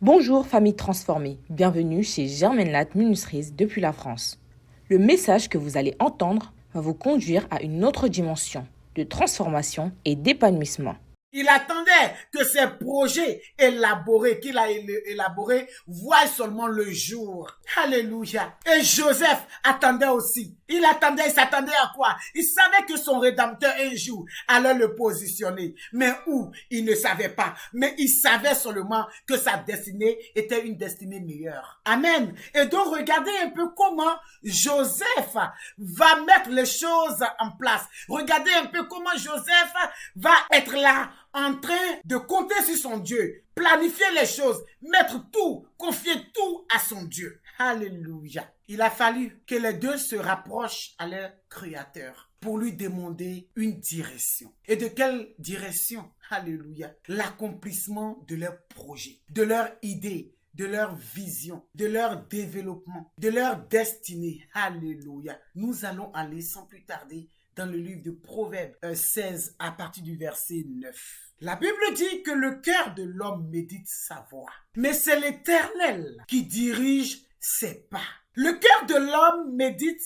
Bonjour famille transformée, bienvenue chez Germaine Latte Ministries depuis la France. Le message que vous allez entendre va vous conduire à une autre dimension de transformation et d'épanouissement. Il attendait que ces projets élaborés, qu'il a élaborés, voient seulement le jour. Alléluia. Et Joseph attendait aussi. Il s'attendait à quoi? Il savait que son Rédempteur un jour allait le positionner. Mais où? Il ne savait pas. Mais il savait seulement que sa destinée était une destinée meilleure. Amen. Et donc regardez un peu comment Joseph va mettre les choses en place. Regardez un peu comment Joseph va être là en train de compter sur son Dieu, planifier les choses, mettre tout, confier tout à son Dieu. Alléluia. Il a fallu que les deux se rapprochent à leur Créateur pour lui demander une direction. Et de quelle direction? Alléluia. L'accomplissement de leurs projets, de leurs idées, de leur vision, de leur développement, de leur destinée. Alléluia. Nous allons aller sans plus tarder dans le livre de Proverbes 16 à partir du verset 9. La Bible dit que le cœur de l'homme médite sa voie, mais c'est l'Éternel qui dirige ses pas. Le cœur de l'homme médite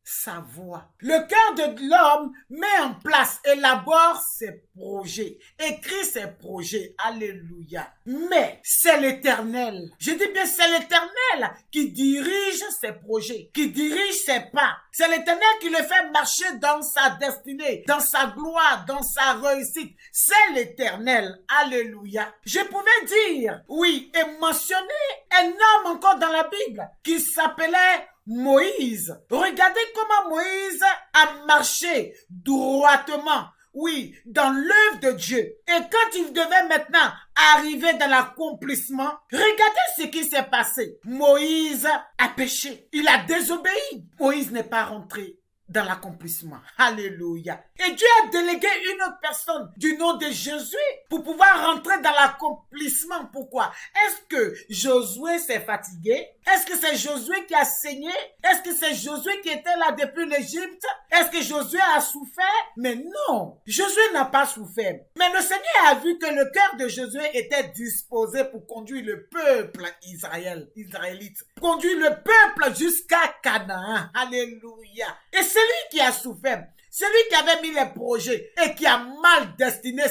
sa voix. Le cœur de l'homme met en place, élabore ses projets, écrit ses projets. Alléluia. Mais c'est l'Éternel. Je dis bien c'est l'Éternel qui dirige ses projets, qui dirige ses pas. C'est l'Éternel qui le fait marcher dans sa destinée, dans sa gloire, dans sa réussite. C'est l'Éternel. Alléluia. Je pouvais dire, oui, et mentionner un homme encore dans la Bible qui s'appelait Moïse. Regardez comment Moïse a marché droitement, oui, dans l'œuvre de Dieu. Et quand il devait maintenant arriver dans l'accomplissement, regardez ce qui s'est passé. Moïse a péché. Il a désobéi. Moïse n'est pas rentré dans l'accomplissement. Alléluia. Et Dieu a délégué une autre personne du nom de Josué pour pouvoir rentrer dans l'accomplissement. Pourquoi? Est-ce que Josué s'est fatigué? Est-ce que c'est Josué qui a saigné? Est-ce que c'est Josué qui était là depuis l'Égypte? Est-ce que Josué a souffert? Mais non, Josué n'a pas souffert. Mais le Seigneur a vu que le cœur de Josué était disposé pour conduire le peuple israélite. Conduire le peuple jusqu'à Canaan. Alléluia. Et c'est lui qui a souffert. C'est lui qui avait mis les projets et qui a mal destiné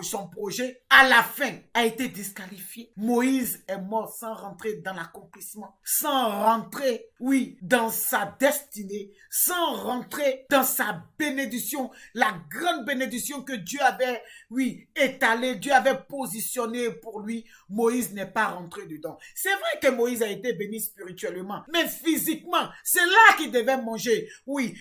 son projet, à la fin, a été disqualifié. Moïse est mort sans rentrer dans l'accomplissement, sans rentrer, oui, dans sa destinée, sans rentrer dans sa bénédiction, la grande bénédiction que Dieu avait, oui, étalée, Dieu avait positionnée pour lui. Moïse n'est pas rentré dedans. C'est vrai que Moïse a été béni spirituellement, mais physiquement, c'est là qu'il devait manger, oui,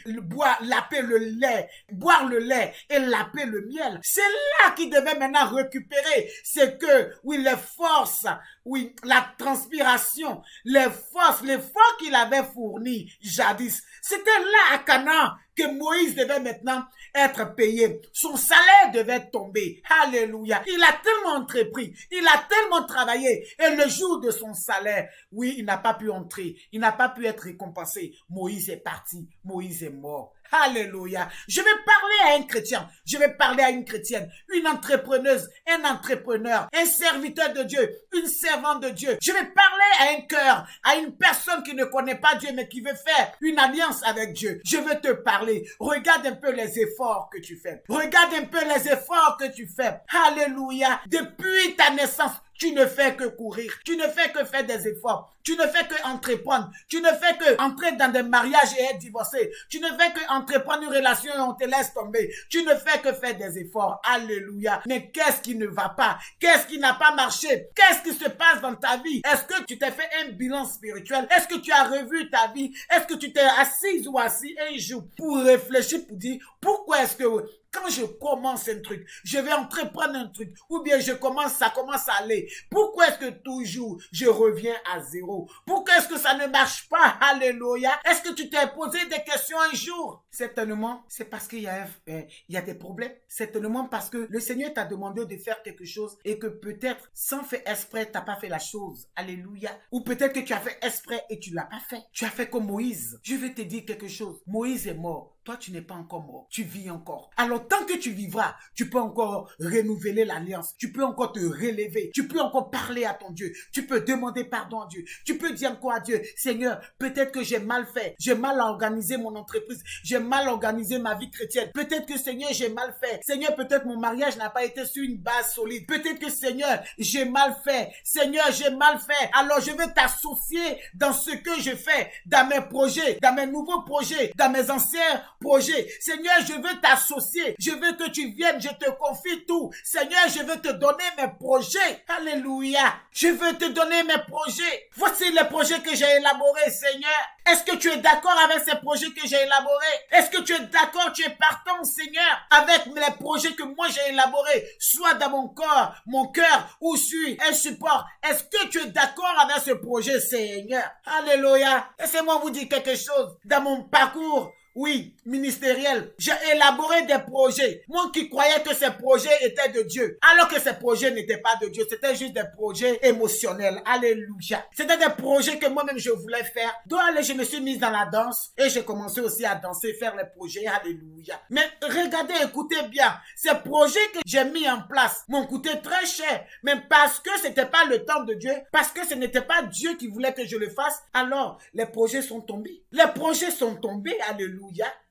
laper le lait, boire le lait et laper le miel. C'est là qu'il devait maintenant récupérer ce que, oui, les forces, oui, la transpiration, les forces, l'effort qu'il avait fourni jadis. C'était là à Canaan que Moïse devait maintenant être payé. Son salaire devait tomber. Alléluia. Il a tellement entrepris, il a tellement travaillé. Et le jour de son salaire, oui, il n'a pas pu entrer. Il n'a pas pu être récompensé. Moïse est parti. Moïse est mort. Alléluia. Je vais parler à un chrétien, je vais parler à une chrétienne, une entrepreneuse, un entrepreneur, un serviteur de Dieu, une servante de Dieu. Je vais parler à un cœur, à une personne qui ne connaît pas Dieu mais qui veut faire une alliance avec Dieu. Je veux te parler. Regarde un peu les efforts que tu fais. Regarde un peu les efforts que tu fais. Alléluia. Depuis ta naissance, tu ne fais que courir. Tu ne fais que faire des efforts. Tu ne fais que entreprendre. Tu ne fais que entrer dans des mariages et être divorcé. Tu ne fais que entreprendre une relation et on te laisse tomber. Tu ne fais que faire des efforts. Alléluia. Mais qu'est-ce qui ne va pas? Qu'est-ce qui n'a pas marché? Qu'est-ce qui se passe dans ta vie? Est-ce que tu t'es fait un bilan spirituel? Est-ce que tu as revu ta vie? Est-ce que tu t'es assise ou assis un jour pour réfléchir, pour dire pourquoi est-ce que quand je commence un truc, je vais entreprendre un truc, ou bien ça commence à aller. Pourquoi est-ce que toujours je reviens à zéro? Pourquoi est-ce que ça ne marche pas? Alléluia. Est-ce que tu t'es posé des questions un jour? Certainement, c'est parce qu'il y a des problèmes. Certainement parce que le Seigneur t'a demandé de faire quelque chose et que peut-être, sans faire exprès, tu n'as pas fait la chose. Alléluia. Ou peut-être que tu as fait exprès et tu ne l'as pas fait. Tu as fait comme Moïse. Je vais te dire quelque chose. Moïse est mort. toi, tu n'es pas encore mort. Tu vis encore. Alors, tant que tu vivras, tu peux encore renouveler l'alliance. Tu peux encore te relever. Tu peux encore parler à ton Dieu. Tu peux demander pardon à Dieu. Tu peux dire quoi à Dieu? Seigneur, peut-être que j'ai mal fait. J'ai mal organisé mon entreprise. J'ai mal organisé ma vie chrétienne. Peut-être que, Seigneur, j'ai mal fait. Seigneur, peut-être mon mariage n'a pas été sur une base solide. Peut-être que, Seigneur, j'ai mal fait. Seigneur, j'ai mal fait. Alors, je veux t'associer dans ce que je fais, dans mes projets, dans mes nouveaux projets, dans mes anciens projets. Seigneur, je veux t'associer. Je veux que tu viennes. Je te confie tout. Seigneur, je veux te donner mes projets. Alléluia. Je veux te donner mes projets. Voici les projets que j'ai élaborés, Seigneur. Est-ce que tu es d'accord avec ces projets que j'ai élaborés? Est-ce que tu es d'accord, tu es partant, Seigneur, avec les projets que moi j'ai élaborés, soit dans mon corps, mon cœur, ou sur un support? Est-ce que tu es d'accord avec ce projet, Seigneur? Alléluia. Laissez-moi vous dire quelque chose. Dans mon parcours, oui, ministériel, j'ai élaboré des projets. Moi qui croyais que ces projets étaient de Dieu, alors que ces projets n'étaient pas de Dieu, c'était juste des projets émotionnels. Alléluia. C'était des projets que moi-même je voulais faire. Donc allez, je me suis mise dans la danse et j'ai commencé aussi à danser, faire les projets. Alléluia. Mais regardez, écoutez bien, ces projets que j'ai mis en place m'ont coûté très cher. Mais parce que c'était pas le temps de Dieu, parce que ce n'était pas Dieu qui voulait que je le fasse, alors les projets sont tombés. Les projets sont tombés. Alléluia.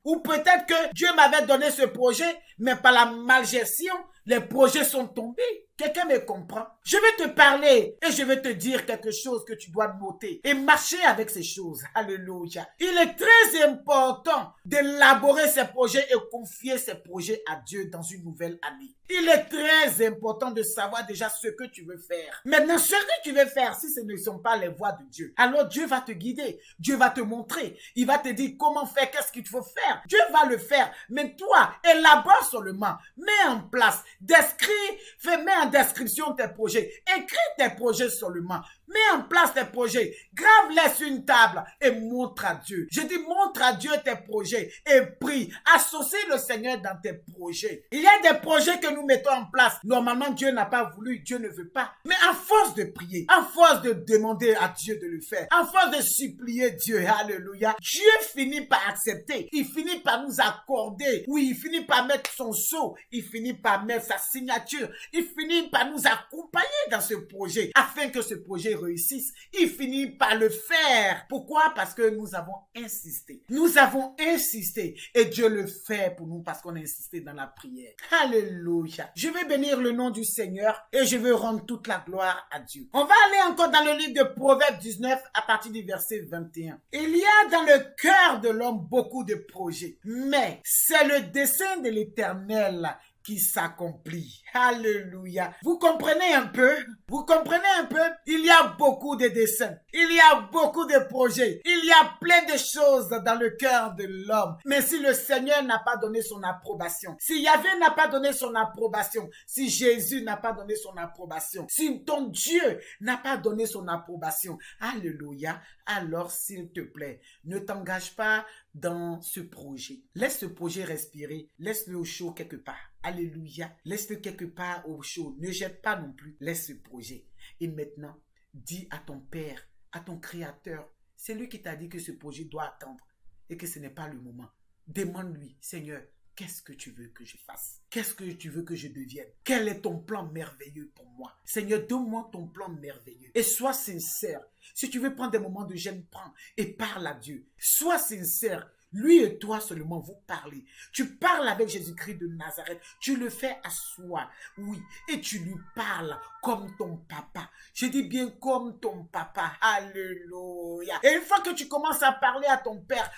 Ou peut-être que Dieu m'avait donné ce projet, mais par la malgestion, les projets sont tombés. Quelqu'un me comprend? Je vais te parler et je vais te dire quelque chose que tu dois noter et marcher avec ces choses. Alléluia. Il est très important d'élaborer ces projets et confier ces projets à Dieu dans une nouvelle année. Il est très important de savoir déjà ce que tu veux faire. Maintenant, ce que tu veux faire, si ce ne sont pas les voies de Dieu, alors Dieu va te guider. Dieu va te montrer. Il va te dire comment faire, qu'est-ce qu'il faut faire. Dieu va le faire. Mais toi, élabore seulement. Mets en place. Mets en description tes projets. Écris tes projets seulement. Mets en place tes projets. Grave-les sur une table et montre à Dieu. Je dis montre à Dieu tes projets et prie. Associe le Seigneur dans tes projets. Il y a des projets que nous mettons en place. Normalement, Dieu n'a pas voulu, Dieu ne veut pas. Mais à force de prier, à force de demander à Dieu de le faire, à force de supplier Dieu, alléluia, Dieu finit par accepter. Il finit par nous accorder. Oui, il finit par mettre son sceau. Il finit par mettre sa signature. Il finit par nous accompagner dans ce projet afin que ce projet réussisse. Il finit par le faire. Pourquoi? Parce que nous avons insisté. Nous avons insisté et Dieu le fait pour nous parce qu'on a insisté dans la prière. Alléluia. Je vais bénir le nom du Seigneur et je veux rendre toute la gloire à Dieu. On va aller encore dans le livre de Proverbes 19 à partir du verset 21. Il y a dans le cœur de l'homme beaucoup de projets, mais c'est le dessein de l'Éternel qui s'accomplit. Alléluia. Vous comprenez un peu? Vous comprenez un peu? Il y a beaucoup de desseins. Il y a beaucoup de projets. Il y a plein de choses dans le cœur de l'homme. Mais si le Seigneur n'a pas donné son approbation, si Yahvé n'a pas donné son approbation, si Jésus n'a pas donné son approbation, si ton Dieu n'a pas donné son approbation, alléluia, alors s'il te plaît, ne t'engage pas dans ce projet. Laisse ce projet respirer. Laisse-le au chaud quelque part. Alléluia. Laisse-le quelque part au chaud. Ne jette pas non plus. Laisse ce projet. Et maintenant, dis à ton Père, à ton Créateur, c'est lui qui t'a dit que ce projet doit attendre et que ce n'est pas le moment. Demande-lui, Seigneur, qu'est-ce que tu veux que je fasse? Qu'est-ce que tu veux que je devienne? Quel est ton plan merveilleux pour moi? Seigneur, donne-moi ton plan merveilleux. Et sois sincère. Si tu veux prendre des moments de gêne, prends et parle à Dieu. Sois sincère. Lui et toi seulement, vous parlez. Tu parles avec Jésus-Christ de Nazareth. Tu le fais à soi. Oui. Et tu lui parles comme ton papa. Je dis bien comme ton papa. Alléluia. Et une fois que tu commences à parler à ton père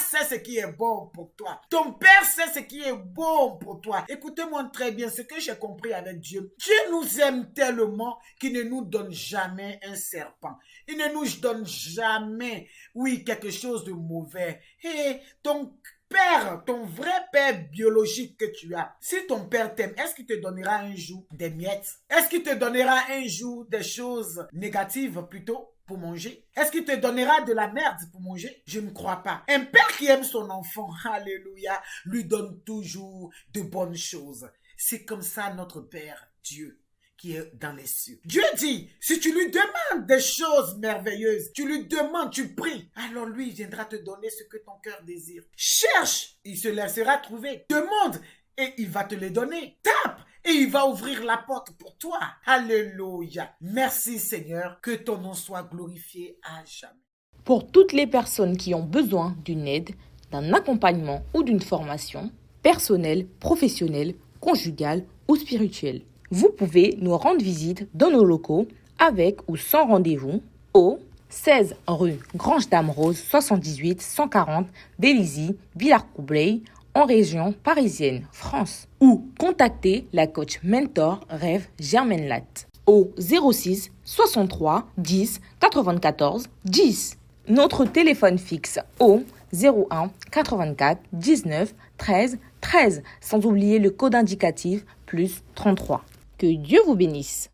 sait ce qui est bon pour toi. Ton père sait ce qui est bon pour toi. Écoutez-moi très bien ce que j'ai compris avec Dieu. Dieu nous aime tellement qu'il ne nous donne jamais un serpent. Il ne nous donne jamais, oui, quelque chose de mauvais. Et ton père, ton vrai père biologique que tu as, si ton père t'aime, est-ce qu'il te donnera un jour des miettes? Est-ce qu'il te donnera un jour des choses négatives plutôt pour manger? Est-ce qu'il te donnera de la merde pour manger? Je ne crois pas. Un père qui aime son enfant, alléluia, lui donne toujours de bonnes choses. C'est comme ça notre Père, Dieu, qui est dans les cieux. Dieu dit, si tu lui demandes des choses merveilleuses, tu lui demandes, tu pries, alors lui, il viendra te donner ce que ton cœur désire. Cherche, il se laissera trouver. Demande, et il va te les donner. Tape, et il va ouvrir la porte pour toi. Alléluia. Merci Seigneur, que ton nom soit glorifié à jamais. Pour toutes les personnes qui ont besoin d'une aide, d'un accompagnement ou d'une formation, personnelle, professionnelle, conjugale ou spirituelle, vous pouvez nous rendre visite dans nos locaux avec ou sans rendez-vous au 16 rue Grange Dame Rose 78 140 Vélizy, Villars-Cobleil, en région parisienne, France. Ou contactez la coach mentor Rêve Germaine Latte au 06 63 10 94 10. Notre téléphone fixe au 01 84 19 13 13, sans oublier le code indicatif plus 33. Que Dieu vous bénisse.